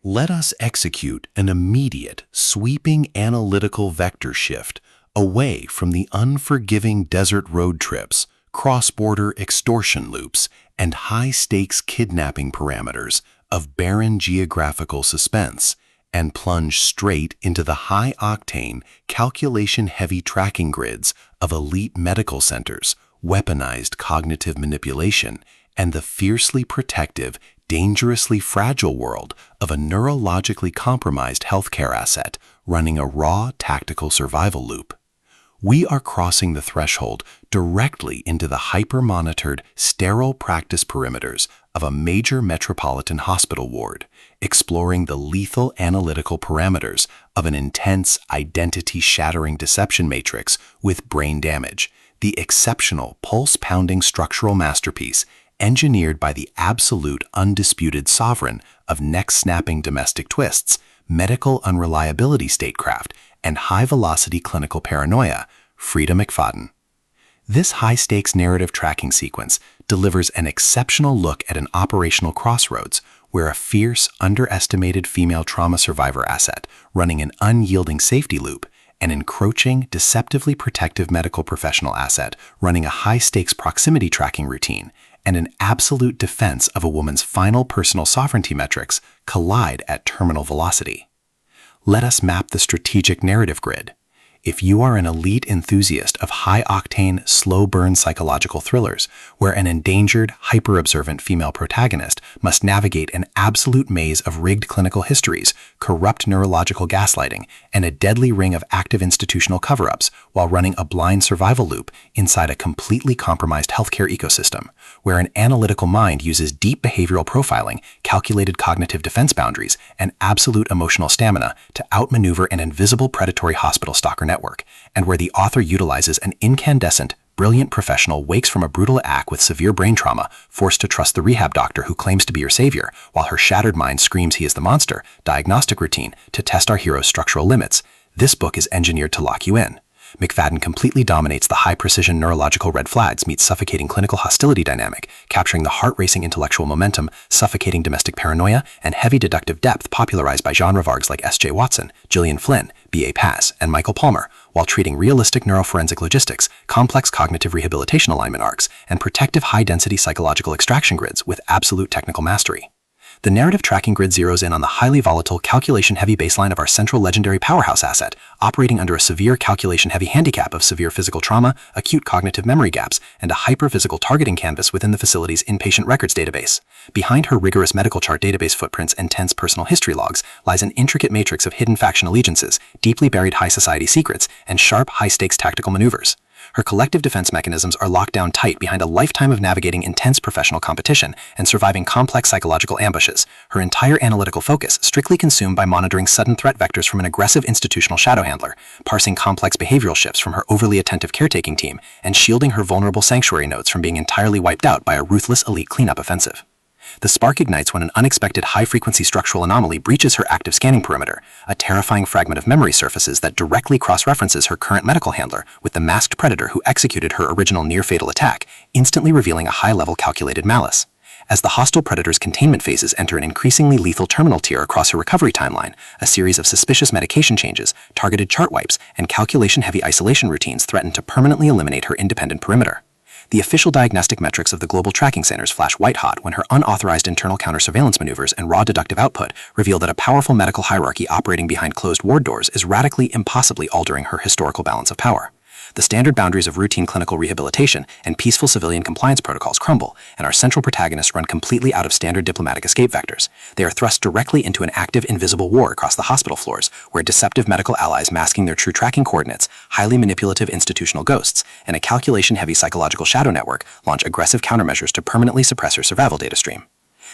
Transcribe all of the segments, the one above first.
Let us execute an immediate, sweeping analytical vector shift away from the unforgiving desert road trips, cross-border extortion loops, and high-stakes kidnapping parameters of barren geographical suspense, and plunge straight into the high-octane, calculation-heavy tracking grids of elite medical centers, weaponized cognitive manipulation, and the fiercely protective, dangerously fragile world of a neurologically compromised healthcare asset running a raw tactical survival loop. We are crossing the threshold directly into the hyper-monitored, sterile practice perimeters of a major metropolitan hospital ward, exploring the lethal analytical parameters of an intense, identity-shattering deception matrix with brain damage, the exceptional, pulse-pounding structural masterpiece engineered by the absolute, undisputed sovereign of neck-snapping domestic twists, medical unreliability statecraft, and high-velocity clinical paranoia, Freida McFadden. This high-stakes narrative tracking sequence delivers an exceptional look at an operational crossroads where a fierce, underestimated female trauma survivor asset running an unyielding safety loop, an encroaching, deceptively protective medical professional asset running a high-stakes proximity tracking routine, and an absolute defense of a woman's final personal sovereignty metrics collide at terminal velocity. Let us map the strategic narrative grid. If you are an elite enthusiast of high-octane, slow-burn psychological thrillers, where an endangered, hyper-observant female protagonist must navigate an absolute maze of rigged clinical histories, corrupt neurological gaslighting, and a deadly ring of active institutional cover-ups while running a blind survival loop inside a completely compromised healthcare ecosystem, where an analytical mind uses deep behavioral profiling, calculated cognitive defense boundaries, and absolute emotional stamina to outmaneuver an invisible predatory hospital stalker network, and where the author utilizes an incandescent, brilliant professional wakes from a brutal act with severe brain trauma, forced to trust the rehab doctor who claims to be your savior, while her shattered mind screams he is the monster, diagnostic routine to test our hero's structural limits. This book is engineered to lock you in. McFadden completely dominates the high-precision neurological red flags meets suffocating clinical hostility dynamic, capturing the heart-racing intellectual momentum, suffocating domestic paranoia, and heavy deductive depth popularized by genre vargs like S.J. Watson, Gillian Flynn, B.A. Paz, and Michael Palmer, while treating realistic neuroforensic logistics, complex cognitive rehabilitation alignment arcs, and protective high-density psychological extraction grids with absolute technical mastery. The narrative tracking grid zeroes in on the highly volatile, calculation-heavy baseline of our central legendary powerhouse asset, operating under a severe calculation-heavy handicap of severe physical trauma, acute cognitive memory gaps, and a hyper-physical targeting canvas within the facility's inpatient records database. Behind her rigorous medical chart database footprints and tense personal history logs lies an intricate matrix of hidden faction allegiances, deeply buried high society secrets, and sharp, high-stakes tactical maneuvers. Her collective defense mechanisms are locked down tight behind a lifetime of navigating intense professional competition and surviving complex psychological ambushes, her entire analytical focus strictly consumed by monitoring sudden threat vectors from an aggressive institutional shadow handler, parsing complex behavioral shifts from her overly attentive caretaking team, and shielding her vulnerable sanctuary nodes from being entirely wiped out by a ruthless elite cleanup offensive. The spark ignites when an unexpected high-frequency structural anomaly breaches her active scanning perimeter, a terrifying fragment of memory surfaces that directly cross-references her current medical handler with the masked predator who executed her original near-fatal attack, instantly revealing a high-level calculated malice. As the hostile predator's containment phases enter an increasingly lethal terminal tier across her recovery timeline, a series of suspicious medication changes, targeted chart wipes, and calculation-heavy isolation routines threaten to permanently eliminate her independent perimeter. The official diagnostic metrics of the global tracking centers flash white-hot when her unauthorized internal counter-surveillance maneuvers and raw deductive output reveal that a powerful medical hierarchy operating behind closed ward doors is radically, impossibly altering her historical balance of power. The standard boundaries of routine clinical rehabilitation and peaceful civilian compliance protocols crumble, and our central protagonists run completely out of standard diplomatic escape vectors. They are thrust directly into an active, invisible war across the hospital floors, where deceptive medical allies masking their true tracking coordinates, highly manipulative institutional ghosts, and a calculation-heavy psychological shadow network launch aggressive countermeasures to permanently suppress her survival data stream.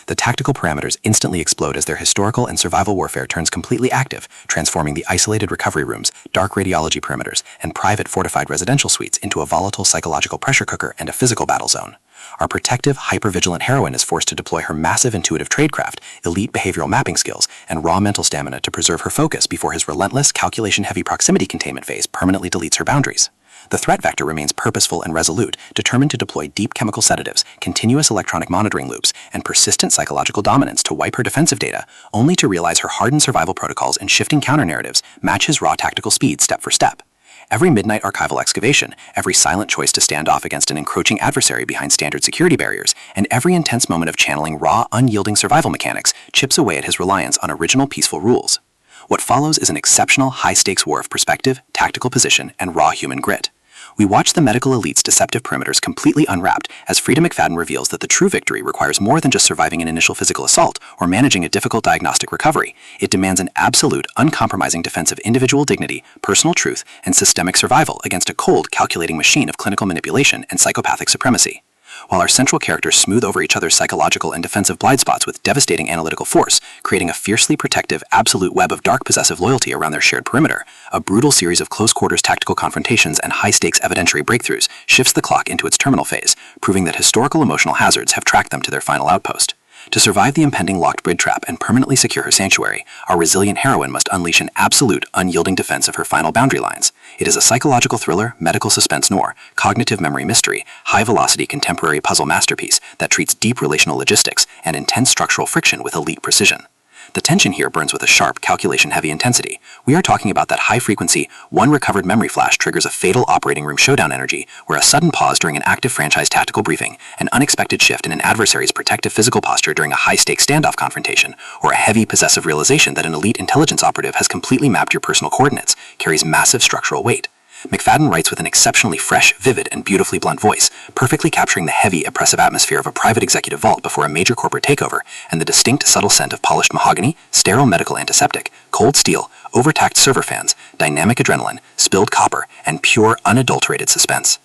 The tactical parameters instantly explode as their historical and survival warfare turns completely active, transforming the isolated recovery rooms, dark radiology perimeters, and private fortified residential suites into a volatile psychological pressure cooker and a physical battle zone. Our protective, hyper-vigilant heroine is forced to deploy her massive intuitive tradecraft, elite behavioral mapping skills, and raw mental stamina to preserve her focus before his relentless, calculation-heavy proximity containment phase permanently deletes her boundaries. The threat vector remains purposeful and resolute, determined to deploy deep chemical sedatives, continuous electronic monitoring loops, and persistent psychological dominance to wipe her defensive data, only to realize her hardened survival protocols and shifting counter-narratives match his raw tactical speed step for step. Every midnight archival excavation, every silent choice to stand off against an encroaching adversary behind standard security barriers, and every intense moment of channeling raw, unyielding survival mechanics chips away at his reliance on original peaceful rules. What follows is an exceptional, high-stakes war of perspective, tactical position, and raw human grit. We watch the medical elite's deceptive perimeters completely unwrapped as Freida McFadden reveals that the true victory requires more than just surviving an initial physical assault or managing a difficult diagnostic recovery. It demands an absolute, uncompromising defense of individual dignity, personal truth, and systemic survival against a cold, calculating machine of clinical manipulation and psychopathic supremacy. While our central characters smooth over each other's psychological and defensive blind spots with devastating analytical force, creating a fiercely protective, absolute web of dark possessive loyalty around their shared perimeter, a brutal series of close-quarters tactical confrontations and high-stakes evidentiary breakthroughs shifts the clock into its terminal phase, proving that historical emotional hazards have tracked them to their final outpost. To survive the impending locked bridge trap and permanently secure her sanctuary, our resilient heroine must unleash an absolute, unyielding defense of her final boundary lines. It is a psychological thriller, medical suspense noir, cognitive memory mystery, high-velocity contemporary puzzle masterpiece that treats deep relational logistics and intense structural friction with elite precision. The tension here burns with a sharp, calculation-heavy intensity. We are talking about that high-frequency, one-recovered memory flash triggers a fatal operating room showdown energy, where a sudden pause during an active franchise tactical briefing, an unexpected shift in an adversary's protective physical posture during a high-stakes standoff confrontation, or a heavy, possessive realization that an elite intelligence operative has completely mapped your personal coordinates, carries massive structural weight. McFadden writes with an exceptionally fresh, vivid, and beautifully blunt voice, perfectly capturing the heavy, oppressive atmosphere of a private executive vault before a major corporate takeover, and the distinct, subtle scent of polished mahogany, sterile medical antiseptic, cold steel, overtaxed server fans, dynamic adrenaline, spilled copper, and pure, unadulterated suspense.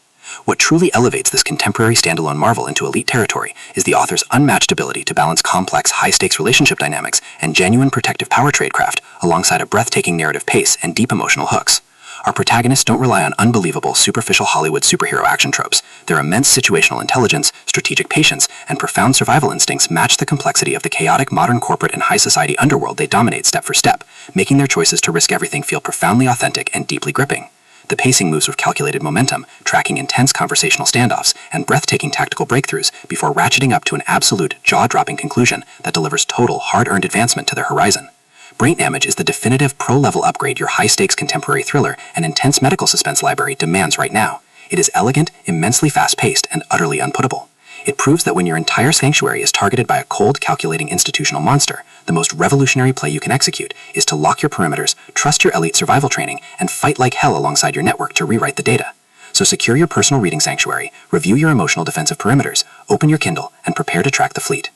What truly elevates this contemporary standalone marvel into elite territory is the author's unmatched ability to balance complex, high-stakes relationship dynamics and genuine protective power tradecraft alongside a breathtaking narrative pace and deep emotional hooks. Our protagonists don't rely on unbelievable, superficial Hollywood superhero action tropes. Their immense situational intelligence, strategic patience, and profound survival instincts match the complexity of the chaotic modern corporate and high society underworld they dominate step for step, making their choices to risk everything feel profoundly authentic and deeply gripping. The pacing moves with calculated momentum, tracking intense conversational standoffs and breathtaking tactical breakthroughs before ratcheting up to an absolute, jaw-dropping conclusion that delivers total, hard-earned advancement to their horizon. Brain Damage is the definitive pro-level upgrade your high-stakes contemporary thriller and intense medical suspense library demands right now. It is elegant, immensely fast-paced, and utterly unputtable. It proves that when your entire sanctuary is targeted by a cold, calculating institutional monster, the most revolutionary play you can execute is to lock your perimeters, trust your elite survival training, and fight like hell alongside your network to rewrite the data. So secure your personal reading sanctuary, review your emotional defensive perimeters, open your Kindle, and prepare to track the fleet.